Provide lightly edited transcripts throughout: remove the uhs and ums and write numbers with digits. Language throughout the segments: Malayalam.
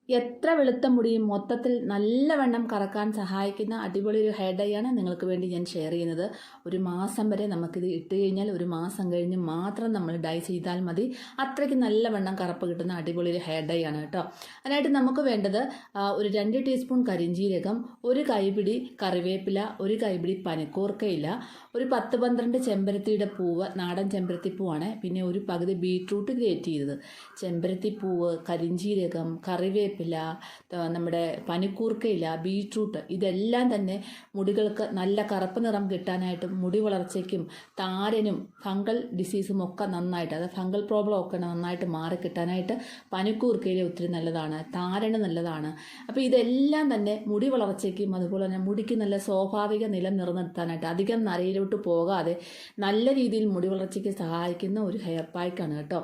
എത്ര വെളുത്ത മുടിയും മൊത്തത്തിൽ നല്ലവണ്ണം കറക്കാൻ സഹായിക്കുന്ന അടിപൊളി ഒരു ഹെയർ ഡൈ ആണ് നിങ്ങൾക്ക് വേണ്ടി ഞാൻ ഷെയർ ചെയ്യുന്നത്. ഒരു മാസം വരെ നമുക്കിത് ഇട്ട് കഴിഞ്ഞാൽ ഒരു മാസം കഴിഞ്ഞ് മാത്രം നമ്മൾ ഡൈ ചെയ്താൽ മതി. അത്രയ്ക്ക് നല്ലവണ്ണം കറുപ്പ് കിട്ടുന്ന അടിപൊളി ഒരു ഹെയർ ഡൈ ആണ് കേട്ടോ. അതിനായിട്ട് നമുക്ക് വേണ്ടത് ഒരു 2 ടീസ്പൂൺ കരിഞ്ജീരകം, ഒരു കൈപിടി കറിവേപ്പില, ഒരു കൈപിടി പനിക്കൂർക്കയില, ഒരു 10-12 ചെമ്പരത്തിയുടെ പൂവ്, നാടൻ ചെമ്പരത്തിപ്പൂവാണ്, പിന്നെ ഒരു പകുതി ബീട്രൂട്ട് ഗ്രേറ്റ് ചെയ്തത്, ചെമ്പരത്തിപ്പൂവ്, കരിഞ്ജീരകം, കറിവേപ്പില, നമ്മുടെ പനിക്കൂർക്കയില, ബീട്രൂട്ട്, ഇതെല്ലാം തന്നെ മുടികൾക്ക് നല്ല കറുപ്പ് നിറം കിട്ടാനായിട്ടും മുടി വളർച്ചയ്ക്കും താരനും ഫംഗൽ ഡിസീസും ഒക്കെ നന്നായിട്ട്, അതായത് ഫംഗൽ പ്രോബ്ലം ഒക്കെ നന്നായിട്ട് മാറി കിട്ടാനായിട്ട് പനിക്കൂർക്കയില ഒത്തിരി നല്ലതാണ്, താരന് നല്ലതാണ്. അപ്പോൾ ഇതെല്ലാം തന്നെ മുടി വളർച്ചയ്ക്കും അതുപോലെ തന്നെ മുടിക്ക് നല്ല സ്വാഭാവിക നിലം നിലനിർത്താനായിട്ട് അധികം നരയിലോട്ട് പോകാതെ നല്ല രീതിയിൽ മുടി വളർച്ചയ്ക്ക് സഹായിക്കുന്ന ഒരു ഹെയർ പായ്ക്കാണ് കേട്ടോ.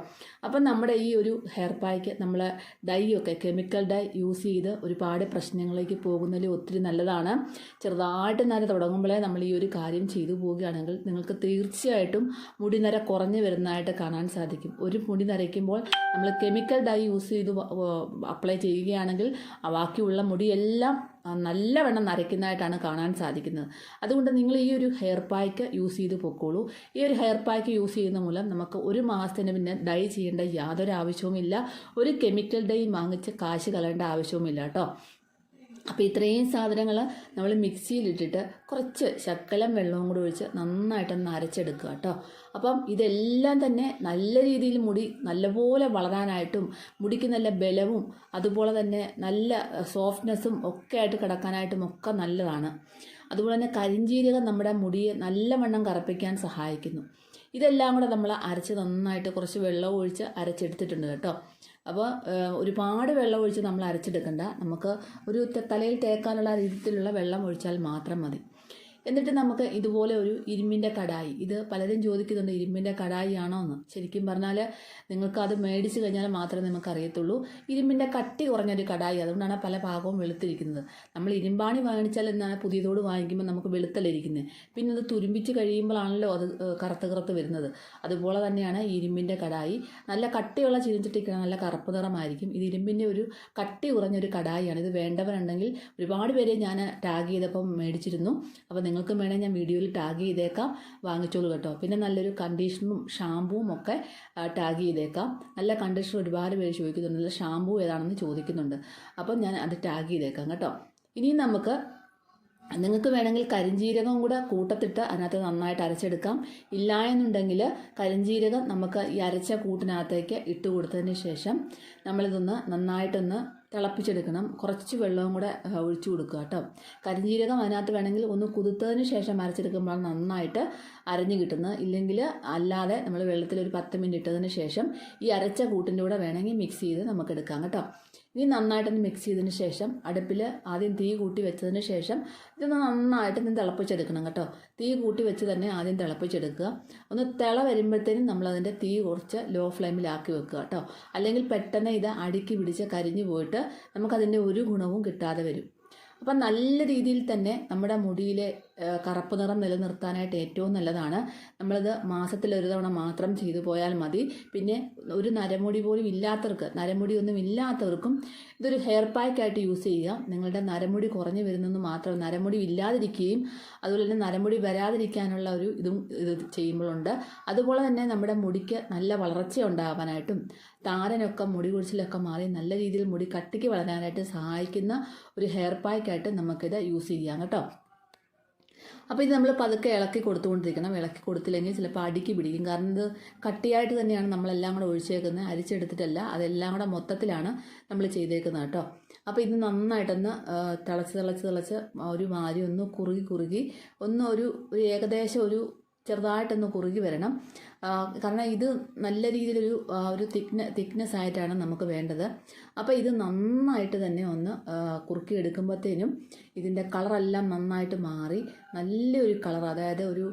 അപ്പം നമ്മുടെ ഈ ഒരു ഹെയർ പായ്ക്ക് നമ്മൾ ഡൈ ഒക്കെ കെമിക്കൽ ഡൈ യൂസ് ചെയ്ത് ഒരുപാട് പ്രശ്നങ്ങളിലേക്ക് പോകുന്നതിൽ ഒത്തിരി നല്ലതാണ്. ചെറുതായിട്ട് നര തുടങ്ങുമ്പോഴേ നമ്മൾ ഈ ഒരു കാര്യം ചെയ്തു പോവുകയാണെങ്കിൽ നിങ്ങൾക്ക് തീർച്ചയായിട്ടും മുടി നര കുറഞ്ഞു വരുന്നതായിട്ട് കാണാൻ സാധിക്കും. ഒരു മുടി നരയ്ക്കുമ്പോൾ നമ്മൾ കെമിക്കൽ ഡൈ യൂസ് ചെയ്ത് അപ്ലൈ ചെയ്യുകയാണെങ്കിൽ ബാക്കിയുള്ള മുടിയെല്ലാം നല്ലവണ്ണം നരയ്ക്കുന്നതായിട്ടാണ് കാണാൻ സാധിക്കുന്നത്. അതുകൊണ്ട് നിങ്ങൾ ഈ ഒരു ഹെയർ പായ്ക്ക് യൂസ് ചെയ്ത് പൊക്കോളൂ. ഈ ഒരു ഹെയർ പായ്ക്ക് യൂസ് ചെയ്യുന്ന മൂലം നമുക്ക് ഒരു മാസത്തിന് പിന്നെ ഡൈ ചെയ്യേണ്ട യാതൊരു ആവശ്യവുമില്ല. ഒരു കെമിക്കൽ ഡൈ വാങ്ങിച്ച് കാശ് കളയേണ്ട ആവശ്യവുമില്ല കേട്ടോ. അപ്പോൾ ഇത്രയും സാധനങ്ങൾ നമ്മൾ മിക്സിയിലിട്ടിട്ട് കുറച്ച് ശകലം വെള്ളവും കൂടി ഒഴിച്ച് നന്നായിട്ടൊന്ന് അരച്ചെടുക്കുക കേട്ടോ. അപ്പം ഇതെല്ലാം തന്നെ നല്ല രീതിയിൽ മുടി നല്ലപോലെ വളരാനായിട്ടും മുടിക്ക് നല്ല ബലവും അതുപോലെ തന്നെ നല്ല സോഫ്റ്റ്നെസ്സും ഒക്കെ ആയിട്ട് കിടക്കാനായിട്ടും ഒക്കെ നല്ലതാണ്. അതുപോലെ തന്നെ കരിഞ്ജീരകം നമ്മുടെ മുടിയെ നല്ലവണ്ണം കറുപ്പിക്കാൻ സഹായിക്കുന്നു. ഇതെല്ലാം കൂടെ നമ്മൾ അരച്ച് നന്നായിട്ട് കുറച്ച് വെള്ളം ഒഴിച്ച് അരച്ചെടുത്തിട്ടുണ്ട് കേട്ടോ. അപ്പോൾ ഒരുപാട് വെള്ളം ഒഴിച്ച് നമ്മൾ അരച്ചെടുക്കണ്ട, നമുക്ക് ഒരു തലയിൽ തേക്കാനുള്ള രീതിയിലുള്ള വെള്ളം ഒഴിച്ചാൽ മാത്രം മതി. എന്നിട്ട് നമുക്ക് ഇതുപോലെ ഒരു ഇരുമ്പിൻ്റെ കടായി, ഇത് പലരും ചോദിക്കുന്നുണ്ട് ഇരുമ്പിൻ്റെ കടായി ആണോ എന്ന്. ശരിക്കും പറഞ്ഞാൽ നിങ്ങൾക്ക് അത് മേടിച്ച് കഴിഞ്ഞാൽ മാത്രമേ നമുക്ക് അറിയത്തുള്ളൂ. ഇരുമ്പിൻ്റെ കട്ടി കുറഞ്ഞൊരു കടായി, അതുകൊണ്ടാണ് പല ഭാഗവും വെളുത്തിരിക്കുന്നത്. നമ്മൾ ഇരുമ്പാണി വാങ്ങിച്ചാൽ എന്നാണ് പുതിയതോട് വാങ്ങിക്കുമ്പോൾ നമുക്ക് വെളുത്തലിരിക്കുന്നത്, പിന്നെ അത് തുരുമ്പിച്ച് കഴിയുമ്പോഴാണല്ലോ അത് കറുത്ത് വരുന്നത്. അതുപോലെ തന്നെയാണ് ഇരുമ്പിൻ്റെ കടായി. നല്ല കട്ടിയുള്ള ചീനച്ചട്ടിക്ക് നല്ല കറുപ്പ് നിറമായിരിക്കും. ഇത് ഇരുമ്പിൻ്റെ ഒരു കട്ടി കുറഞ്ഞൊരു കടായിയാണ്. ഇത് വേണ്ടവരുണ്ടെങ്കിൽ ഒരുപാട് പേരെ ഞാൻ ടാഗ് ചെയ്തപ്പം മേടിച്ചിരുന്നു. അപ്പോൾ നിങ്ങൾക്ക് വേണേൽ ഞാൻ വീഡിയോയിൽ ടാഗ് ചെയ്തേക്കാം, വാങ്ങിച്ചോളൂ കേട്ടോ. പിന്നെ നല്ലൊരു കണ്ടീഷണറും ഷാമ്പുവും ഒക്കെ ടാഗ് ചെയ്തേക്കാം. നല്ല കണ്ടീഷണർ ഒരുപാട് പേര് ചോദിക്കുന്നുണ്ട്, നല്ല ഷാമ്പു ഏതാണെന്ന് ചോദിക്കുന്നുണ്ട്. അപ്പം ഞാൻ അത് ടാഗ് ചെയ്തേക്കാം കേട്ടോ. ഇനി നിങ്ങൾക്ക് വേണമെങ്കിൽ കരിഞ്ജീരകം കൂടെ കൂട്ടത്തിട്ട് അതിനകത്ത് നന്നായിട്ട് അരച്ചെടുക്കാം. ഇല്ല എന്നുണ്ടെങ്കിൽ കരിഞ്ജീരകം നമുക്ക് ഈ അരച്ച കൂട്ടിനകത്തേക്ക് ഇട്ട് കൊടുത്തതിന് ശേഷം നമ്മളിതൊന്ന് നന്നായിട്ടൊന്ന് തിളപ്പിച്ചെടുക്കണം. കുറച്ച് വെള്ളവും കൂടെ ഒഴിച്ചു കൊടുക്കുക കേട്ടോ. കരിഞ്ജീരകം അതിനകത്ത് വേണമെങ്കിൽ ഒന്ന് കുതിർത്തതിന് ശേഷം അരച്ചെടുക്കുമ്പോൾ നന്നായിട്ട് അരഞ്ഞു കിട്ടുന്നത്. ഇല്ലെങ്കിൽ അല്ലാതെ നമ്മൾ വെള്ളത്തിൽ ഒരു 10 മിനിറ്റ് ഇട്ടതിന് ശേഷം ഈ അരച്ച കൂട്ടിൻ്റെ കൂടെ വേണമെങ്കിൽ മിക്സ് ചെയ്ത് നമുക്ക് എടുക്കാം കേട്ടോ. ഇനി നന്നായിട്ടൊന്ന് മിക്സ് ചെയ്തതിന് ശേഷം അടുപ്പിൽ ആദ്യം തീ കൂട്ടി വെച്ചതിന് ശേഷം ഇതൊന്ന് നന്നായിട്ട് തിളപ്പിച്ചെടുക്കണം കേട്ടോ. തീ കൂട്ടി വെച്ച് തന്നെ ആദ്യം തിളപ്പിച്ചെടുക്കുക. ഒന്ന് തിള വരുമ്പോഴത്തേനും നമ്മളതിൻ്റെ തീ കുറച്ച് ലോ ഫ്ലെയിമിലാക്കി വെക്കുക കേട്ടോ. അല്ലെങ്കിൽ പെട്ടെന്ന് ഇത് അടുക്കി പിടിച്ച് കരിഞ്ഞു പോയിട്ട് നമുക്കതിൻ്റെ ഒരു ഗുണവും കിട്ടാതെ വരും. അപ്പം നല്ല രീതിയിൽ തന്നെ നമ്മുടെ മുടിയിലെ കറുപ്പ് നിറം നിലനിർത്താനായിട്ട് ഏറ്റവും നല്ലതാണ്. നമ്മളിത് മാസത്തിലൊരു തവണ മാത്രം ചെയ്തു പോയാൽ മതി. പിന്നെ ഒരു നരമുടി പോലും ഇല്ലാത്തവർക്ക്, നരമുടി ഒന്നും ഇല്ലാത്തവർക്കും ഇതൊരു ഹെയർ പായ്ക്കായിട്ട് യൂസ് ചെയ്യുക. നിങ്ങളുടെ നരമുടി കുറഞ്ഞു വരുന്നെന്ന് മാത്രം, നരമുടി ഇല്ലാതിരിക്കുകയും അതുപോലെ തന്നെ നരമുടി വരാതിരിക്കാനുള്ള ഒരു ഇത് ചെയ്യുമ്പോഴുണ്ട്. അതുപോലെ തന്നെ നമ്മുടെ മുടിക്ക് നല്ല വളർച്ച ഉണ്ടാകാനായിട്ടും താരനൊക്കെ മുടി കൊഴിച്ചിലൊക്കെ മാറി നല്ല രീതിയിൽ മുടി കട്ടിക്ക് വളരാനായിട്ട് സഹായിക്കുന്ന ഒരു ഹെയർ പായ്ക്കായിട്ട് നമുക്കിത് യൂസ് ചെയ്യാം കേട്ടോ. അപ്പോൾ ഇത് നമ്മൾ പതുക്കെ ഇളക്കി കൊടുത്തുകൊണ്ടിരിക്കണം. ഇളക്കി കൊടുത്തില്ലെങ്കിൽ ചിലപ്പോൾ അടിക്ക് പിടിക്കും. കാരണം ഇത് കട്ടിയായിട്ട് തന്നെയാണ് നമ്മളെല്ലാം കൂടെ ഒഴിച്ചേക്കുന്നത്, അരിച്ചെടുത്തിട്ടല്ല. അതെല്ലാം കൂടെ മൊത്തത്തിലാണ് നമ്മൾ ചെയ്തേക്കുന്നത് കേട്ടോ. അപ്പോൾ ഇത് നന്നായിട്ടൊന്ന് തിളച്ച് ഒരു മാരി ഒന്ന് കുറുകി ഒന്ന് ഒരു ഏകദേശം ഒരു ചെറുതായിട്ടൊന്ന് കുറുകി വരണം. കാരണം ഇത് നല്ല രീതിയിലൊരു തിക്നെസ് ആയിട്ടാണ് നമുക്ക് വേണ്ടത്. അപ്പോൾ ഇത് നന്നായിട്ട് തന്നെ ഒന്ന് കുറുക്കി എടുക്കുമ്പോഴത്തേനും ഇതിൻ്റെ കളറെല്ലാം നന്നായിട്ട് മാറി നല്ലൊരു കളർ, അതായത് ഒരു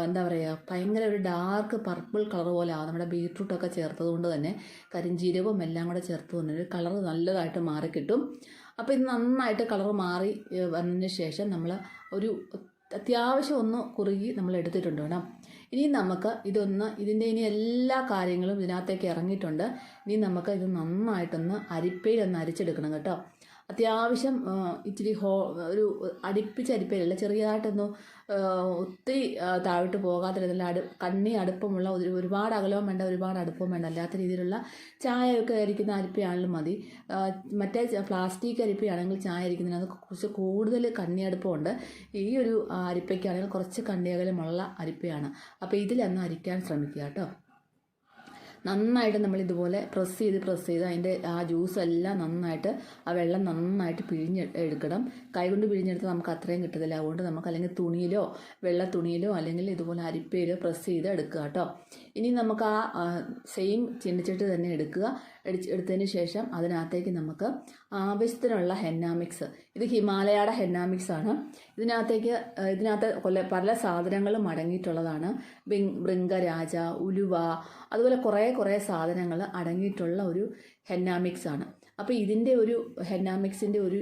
എന്താ പറയുക, ഭയങ്കര ഒരു ഡാർക്ക് പർപ്പിൾ കളർ പോലെ ആകും. നമ്മുടെ ബീട്രൂട്ടൊക്കെ ചേർത്തത് കൊണ്ട് തന്നെ കരിഞ്ജീരകവും എല്ലാം കൂടെ ചേർത്തുകൊണ്ട് ഒരു കളർ നല്ലതായിട്ട് മാറി കിട്ടും. അപ്പോൾ ഇത് നന്നായിട്ട് കളർ മാറി വന്നതിന് ശേഷം നമ്മൾ ഒരു അത്യാവശ്യം ഒന്ന് കുറുകി നമ്മൾ എടുത്തിട്ടുണ്ട് കേട്ടോ. ഇനി നമുക്ക് ഇതിൻ്റെ ഇനി എല്ലാ കാര്യങ്ങളും ഇതിനകത്തേക്ക് ഇറങ്ങിയിട്ടുണ്ട്. ഇനി നമുക്ക് ഇത് നന്നായിട്ടൊന്ന് അരിപ്പയിലൊന്ന് അരിച്ചെടുക്കണം കേട്ടോ. അത്യാവശ്യം ഇച്ചിരി ഒരു അരിപ്പയിലല്ല, ചെറിയതായിട്ടൊന്ന് ഒത്തിരി താഴോട്ട് പോകാത്ത രീതിയിൽ കണ്ണി അടുപ്പമുള്ള ഒരുപാട് അകലവും വേണ്ട, ഒരുപാട് അടുപ്പവും വേണ്ട, അല്ലാത്ത രീതിയിലുള്ള ചായയൊക്കെ അരിക്കുന്ന അരിപ്പയാണെങ്കിലും മതി. മറ്റേ പ്ലാസ്റ്റിക് അരിപ്പയാണെങ്കിൽ ചായ അരിക്കുന്നതിനകത്ത് കുറച്ച് കൂടുതൽ കണ്ണി അടുപ്പമുണ്ട്. ഈ ഒരു അരിപ്പയ്ക്കാണെങ്കിൽ കുറച്ച് കണ്ണി അകലമുള്ള അരിപ്പയാണ്. അപ്പോൾ ഇതിലൊന്ന് അരിക്കാൻ ശ്രമിക്കുക കേട്ടോ. നന്നായിട്ട് നമ്മൾ ഇതുപോലെ പ്രസ് ചെയ്ത് അതിൻ്റെ ആ ജ്യൂസെല്ലാം നന്നായിട്ട്, ആ വെള്ളം നന്നായിട്ട് എടുക്കണം. കൈകൊണ്ട് പിഴിഞ്ഞെടുത്താൽ നമുക്ക് അത്രയും കിട്ടത്തില്ല. അതുകൊണ്ട് നമുക്ക് അല്ലെങ്കിൽ തുണിയിലോ വെള്ള തുണിയിലോ അല്ലെങ്കിൽ ഇതുപോലെ അരിപ്പയിലോ പ്രസ് ചെയ്ത് എടുക്കുക കേട്ടോ. ഇനി നമുക്ക് ആ സെയിം ചീനച്ചട്ടി തന്നെ എടുത്തതിന് ശേഷം അതിനകത്തേക്ക് നമുക്ക് ആവശ്യത്തിനുള്ള ഹെന്ന മിക്സ്, ഇത് ഹിമാലയയുടെ ഹെന്ന മിക്സ് ആണ്. ഇതിനകത്ത് പല സാധനങ്ങളും അടങ്ങിയിട്ടുള്ളതാണ്. ഭൃംഗരാജ, ഉലുവ, അതുപോലെ കുറേ സാധനങ്ങൾ അടങ്ങിയിട്ടുള്ള ഒരു ഹെന്ന മിക്സ് ആണ്. അപ്പോൾ ഇതിൻ്റെ ഒരു ഹെന്ന മിക്സിൻ്റെ ഒരു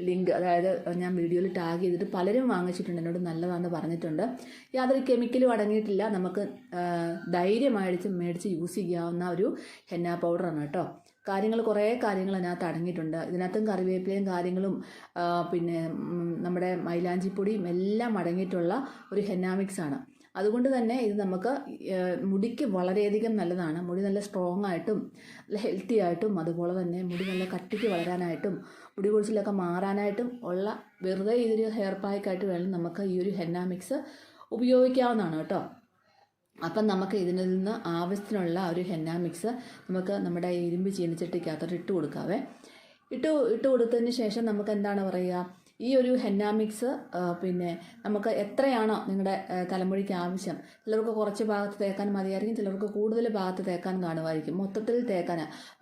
ലിങ്ക്, അതായത് ഞാൻ വീഡിയോയിൽ ടാഗ് ചെയ്തിട്ട് പലരും വാങ്ങിച്ചിട്ടുണ്ട്, എന്നോട് നല്ലതാണെന്ന് പറഞ്ഞിട്ടുണ്ട്. യാതൊരു കെമിക്കലും അടങ്ങിയിട്ടില്ല, നമുക്ക് ധൈര്യമായിട്ട് മേടിച്ച് യൂസ് ചെയ്യാവുന്ന ഒരു ഹെന്ന പൗഡറാണ് കേട്ടോ. കുറേ കാര്യങ്ങൾ അതിനകത്ത് അടങ്ങിയിട്ടുണ്ട്. ഇതിനകത്തും കറിവേപ്പിലയും കാര്യങ്ങളും പിന്നെ നമ്മുടെ മൈലാഞ്ചിപ്പൊടിയും എല്ലാം അടങ്ങിയിട്ടുള്ള ഒരു ഹെന്ന മിക്സാണ്. അതുകൊണ്ട് തന്നെ ഇത് നമുക്ക് മുടിക്ക് വളരെയധികം നല്ലതാണ്. മുടി നല്ല സ്ട്രോങ് ആയിട്ടും നല്ല ഹെൽത്തി ആയിട്ടും, അതുപോലെ തന്നെ മുടി നല്ല കട്ടിക്ക് വളരാനായിട്ടും മുടി കൊഴിച്ചിലൊക്കെ മാറാനായിട്ടും ഉള്ള വെറുതെ ഇതൊരു ഹെയർ പാക്കായിട്ട് വേണം നമുക്ക് ഈ ഒരു ഹെന്ന മിക്സ് ഉപയോഗിക്കാവുന്നതാണ് കേട്ടോ. അപ്പം നമുക്ക് ഇതിൽ നിന്ന് ആവശ്യത്തിനുള്ള ഒരു ഹെന്ന മിക്സ് നമുക്ക് നമ്മുടെ ഇരുമ്പ് ചീനച്ചട്ടിക്കകത്തോട്ട് ഇട്ട് കൊടുക്കാവേ. ഇട്ട് കൊടുത്തതിന് ശേഷം നമുക്ക് എന്താണ് പറയുക, ഈ ഒരു ഹെന്ന മിക്സ് പിന്നെ നമുക്ക് എത്രയാണോ നിങ്ങളുടെ തലമുടിക്ക് ആവശ്യം, ചിലർക്ക് കുറച്ച് ഭാഗത്ത് തേക്കാൻ മതിയായിരിക്കും, ചിലർക്ക് കൂടുതൽ ഭാഗത്ത് തേക്കാൻ കാണുമായിരിക്കും.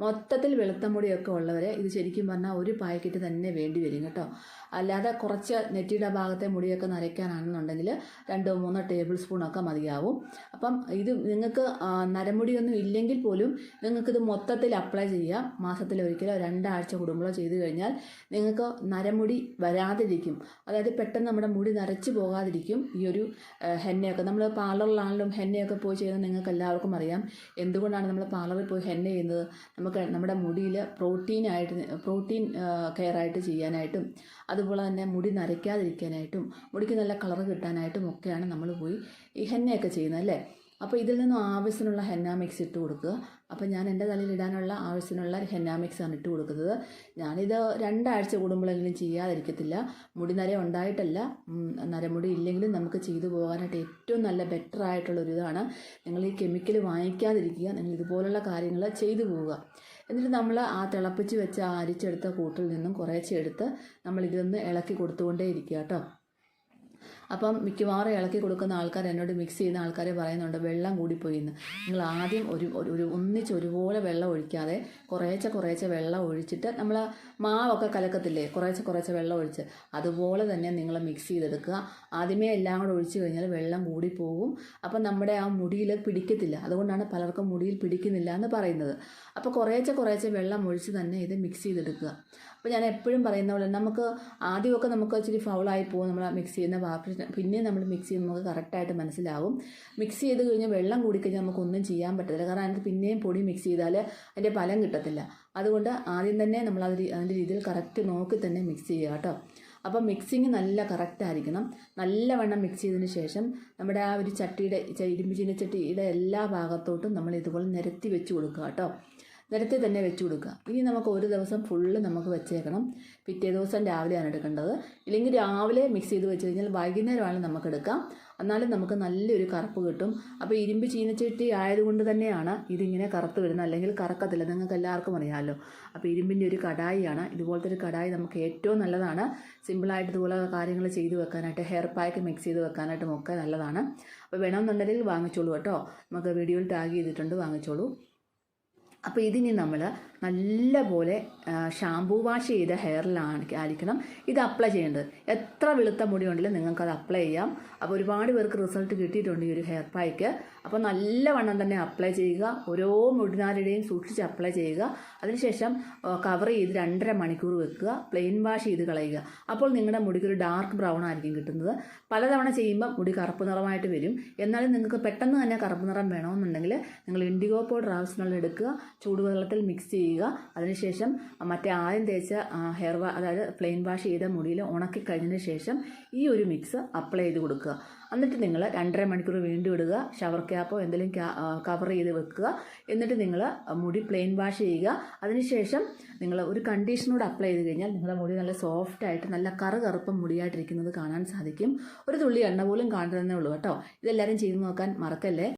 മൊത്തത്തിൽ വെളുത്ത മുടിയൊക്കെ ഉള്ളവരെ ഇത് ശരിക്കും പറഞ്ഞാൽ ഒരു പാക്കറ്റ് തന്നെ വേണ്ടി വരും കേട്ടോ. അല്ലാതെ കുറച്ച് നെറ്റിയുടെ ഭാഗത്തെ മുടിയൊക്കെ നരയ്ക്കാനാണെന്നുണ്ടെങ്കിൽ 2-3 ടേബിൾ സ്പൂണൊക്കെ മതിയാവും. അപ്പം ഇത് നിങ്ങൾക്ക് നരമുടിയൊന്നും ഇല്ലെങ്കിൽ പോലും നിങ്ങൾക്കിത് മൊത്തത്തിൽ അപ്ലൈ ചെയ്യാം. മാസത്തിലൊരിക്കലോ 2 ആഴ്ച കൂടുമ്പോഴോ ചെയ്തു കഴിഞ്ഞാൽ നിങ്ങൾക്ക് നരമുടി വരാതിരിക്കും. അതായത് പെട്ടെന്ന് നമ്മുടെ മുടി നരച്ചു പോകാതിരിക്കും. ഈ ഒരു ഹെന്നയൊക്കെ നമ്മൾ പാർലറിലാണെങ്കിലും ഹെന്നയൊക്കെ പോയി ചെയ്യുന്നത് നിങ്ങൾക്ക് എല്ലാവർക്കും അറിയാം. എന്തുകൊണ്ടാണ് നമ്മൾ പാർലറിൽ പോയി ഹെന്ന ചെയ്യുന്നത്? നമുക്ക് നമ്മുടെ മുടിയിൽ പ്രോട്ടീൻ കെയർ ആയിട്ട് ചെയ്യാനായിട്ടും, അതുപോലെ തന്നെ മുടി നരയ്ക്കാതിരിക്കാനായിട്ടും മുടിക്ക് നല്ല കളർ കിട്ടാനായിട്ടും ഒക്കെയാണ് നമ്മൾ പോയി ഈ ഹെന്നയൊക്കെ ചെയ്യുന്നത് അല്ലേ. അപ്പോൾ ഇതിൽ നിന്നും ആവശ്യത്തിനുള്ള ഹെന്ന മിക്സ് ഇട്ട് കൊടുക്കുക. അപ്പോൾ ഞാൻ എൻ്റെ തലയിൽ ഇടാനുള്ള ആവശ്യത്തിനുള്ള ഹെന്ന മിക്സാണ് ഇട്ട് കൊടുക്കുന്നത്. ഞാനിത് 2 ആഴ്ച കൂടുമ്പോഴെങ്കിലും ചെയ്യാതിരിക്കത്തില്ല. മുടി നര ഉണ്ടായിട്ടല്ല, നരമുടി ഇല്ലെങ്കിലും നമുക്ക് ചെയ്തു പോകാനായിട്ട് ഏറ്റവും നല്ല ബെറ്റർ ആയിട്ടുള്ളൊരിതാണ്. നിങ്ങൾ ഈ കെമിക്കൽ വാങ്ങിക്കാതിരിക്കുക, നിങ്ങൾ ഇതുപോലുള്ള കാര്യങ്ങൾ ചെയ്തു പോവുക. എന്നിട്ട് നമ്മൾ ആ തിളപ്പിച്ച് വെച്ച അരിച്ചെടുത്ത കൂട്ടിൽ നിന്നും കുറേശ്ശെ എടുത്ത് നമ്മൾ ഇതൊന്ന് ഇളക്കി കൊടുത്തുകൊണ്ടേ ഇരിക്കുക കേട്ടോ. അപ്പം മിക്കവാറും ഇളക്കി കൊടുക്കുന്ന ആൾക്കാർ, എന്നോട് മിക്സ് ചെയ്യുന്ന ആൾക്കാർ പറയുന്നുണ്ട് വെള്ളം കൂടിപ്പോയി എന്ന്. നിങ്ങൾ ആദ്യം ഒന്നിച്ച് ഒരുപോലെ വെള്ളം ഒഴിക്കാതെ കുറേശ്ശെ വെള്ളം ഒഴിച്ചിട്ട്, നമ്മൾ മാവൊക്കെ കലക്കത്തില്ലേ, കുറേശ്ശെ വെള്ളം ഒഴിച്ച് അതുപോലെ തന്നെ നിങ്ങൾ മിക്സ് ചെയ്തെടുക്കുക. ആദ്യമേ എല്ലാം കൂടെ ഒഴിച്ച് കഴിഞ്ഞാൽ വെള്ളം കൂടിപ്പോകും. അപ്പം നമ്മുടെ ആ മുടിയിൽ പിടിക്കത്തില്ല. അതുകൊണ്ടാണ് പലർക്കും മുടിയിൽ പിടിക്കുന്നില്ല എന്ന് പറയുന്നത്. അപ്പോൾ കുറേശ്ശെ വെള്ളം ഒഴിച്ച് തന്നെ ഇത് മിക്സ് ചെയ്തെടുക്കുക. അപ്പോൾ ഞാൻ എപ്പോഴും പറയുന്ന പോലെ നമുക്ക് ആദ്യമൊക്കെ നമുക്ക് ഇച്ചിരി ഫൗളായി പോകും നമ്മൾ മിക്സ് ചെയ്യുന്ന ഭാഗത്ത്. പിന്നെ നമ്മൾ മിക്സ് ചെയ്യുമ്പോൾ നമുക്ക് കറക്റ്റായിട്ട് മനസ്സിലാവും. മിക്സ് ചെയ്ത് കഴിഞ്ഞാൽ വെള്ളം കൂടിക്കഴിഞ്ഞാൽ നമുക്കൊന്നും ചെയ്യാൻ പറ്റത്തില്ല. കാരണം അതിനകത്ത് പിന്നെയും പൊടി മിക്സ് ചെയ്താൽ അതിൻ്റെ ഫലം കിട്ടത്തില്ല. അതുകൊണ്ട് ആദ്യം തന്നെ നമ്മൾ അതിൻ്റെ രീതിയിൽ കറക്റ്റ് നോക്കി തന്നെ മിക്സ് ചെയ്യുക കേട്ടോ. അപ്പം മിക്സിങ് നല്ല കറക്റ്റായിരിക്കണം. നല്ലവണ്ണം മിക്സ് ചെയ്തതിന് ശേഷം നമ്മുടെ ആ ഒരു ഇരുമ്പ് ചീനച്ചട്ടിയുടെ എല്ലാ ഭാഗത്തോട്ടും നമ്മൾ ഇതുപോലെ നിരത്തി വെച്ച് കൊടുക്കുക കേട്ടോ. നിരത്തി തന്നെ വെച്ച് കൊടുക്കുക. ഇനി നമുക്ക് ഒരു ദിവസം ഫുള്ള് നമുക്ക് വെച്ചേക്കണം. പിറ്റേ ദിവസം രാവിലെയാണ് എടുക്കേണ്ടത്. ഇല്ലെങ്കിൽ രാവിലെ മിക്സ് ചെയ്ത് വെച്ച് കഴിഞ്ഞാൽ വൈകുന്നേരമാണ് നമുക്ക് എടുക്കാം. എന്നാലും നമുക്ക് നല്ലൊരു കറുപ്പ് കിട്ടും. അപ്പോൾ ഇരുമ്പ് ചീനച്ചട്ടി ആയതുകൊണ്ട് തന്നെയാണ് ഇതിങ്ങനെ കറുത്ത് വരുന്നത്, അല്ലെങ്കിൽ കറക്കത്തില്ല. നിങ്ങൾക്ക് എല്ലാവർക്കും അറിയാമല്ലോ. അപ്പോൾ ഇരുമ്പിൻ്റെ ഒരു കടായിയാണ്. ഇതുപോലത്തെ ഒരു കടായി നമുക്ക് ഏറ്റവും നല്ലതാണ്. സിമ്പിളായിട്ട് ഇതുപോലെ കാര്യങ്ങൾ ചെയ്ത് വെക്കാനായിട്ട്, ഹെയർ പാക്ക് മിക്സ് ചെയ്ത് വെക്കാനായിട്ടും ഒക്കെ നല്ലതാണ്. അപ്പോൾ വേണമെന്നുണ്ടെങ്കിൽ വാങ്ങിച്ചോളൂ കേട്ടോ. നമുക്ക് വീഡിയോയിൽ ടാഗ് ചെയ്തിട്ടുണ്ട്, വാങ്ങിച്ചോളൂ. അപ്പോൾ ഇതിനി നമ്മൾ നല്ലപോലെ ഷാംപൂ വാഷ് ചെയ്ത ഹെയറിലായിരിക്കണം ഇത് അപ്ലൈ ചെയ്യേണ്ടത്. എത്ര വെളുത്ത മുടി ഉണ്ടെങ്കിലും നിങ്ങൾക്കത് അപ്ലൈ ചെയ്യാം. അപ്പോൾ ഒരുപാട് പേർക്ക് റിസൾട്ട് കിട്ടിയിട്ടുണ്ട് ഈ ഒരു ഹെയർ പായ്ക്ക്. അപ്പോൾ നല്ലവണ്ണം തന്നെ അപ്ലൈ ചെയ്യുക. ഓരോ മുടിനാരുടെയും സൂക്ഷിച്ച് അപ്ലൈ ചെയ്യുക. അതിനുശേഷം കവർ ചെയ്ത് 2.5 മണിക്കൂർ വെക്കുക. പ്ലെയിൻ വാഷ് ചെയ്ത് കളയുക. അപ്പോൾ നിങ്ങളുടെ മുടിക്ക് ഒരു ഡാർക്ക് ബ്രൗൺ ആയിരിക്കും കിട്ടുന്നത്. പലതവണ ചെയ്യുമ്പോൾ മുടി കറുപ്പ് നിറമായിട്ട് വരും. എന്നാലും നിങ്ങൾക്ക് പെട്ടെന്ന് തന്നെ കറുപ്പ് നിറം വേണമെന്നുണ്ടെങ്കിൽ നിങ്ങൾ ഇൻഡിഗോ പൗഡർ ആവശ്യത്തിനുള്ള എടുക്കുക, ചൂടുവെള്ളത്തിൽ മിക്സ് ചെയ്യുക. അതിനുശേഷം മറ്റേ ആദ്യം തേച്ച അതായത് പ്ലെയിൻ വാഷ് ചെയ്ത മുടിയിൽ ഉണക്കി കഴിഞ്ഞതിന് ശേഷം ഈ ഒരു മിക്സ് അപ്ലൈ ചെയ്ത് കൊടുക്കുക. എന്നിട്ട് നിങ്ങൾ 2.5 മണിക്കൂർ വീണ്ടും ഇടുക. ഷവർ ക്യാപ്പോ എന്തെങ്കിലും കവർ ചെയ്ത് വെക്കുക. എന്നിട്ട് നിങ്ങൾ മുടി പ്ലെയിൻ വാഷ് ചെയ്യുക. അതിനുശേഷം നിങ്ങൾ ഒരു കണ്ടീഷനോട് അപ്ലൈ ചെയ്ത് കഴിഞ്ഞാൽ നിങ്ങളുടെ മുടി നല്ല സോഫ്റ്റ് ആയിട്ട് നല്ല കറുകറുപ്പം മുടിയായിട്ടിരിക്കുന്നത് കാണാൻ സാധിക്കും. ഒരു തുള്ളി എണ്ണ പോലും കാണുന്നതേ ഉള്ളൂ കേട്ടോ. ഇതെല്ലാവരും ചെയ്ത് നോക്കാൻ മറക്കല്ലേ.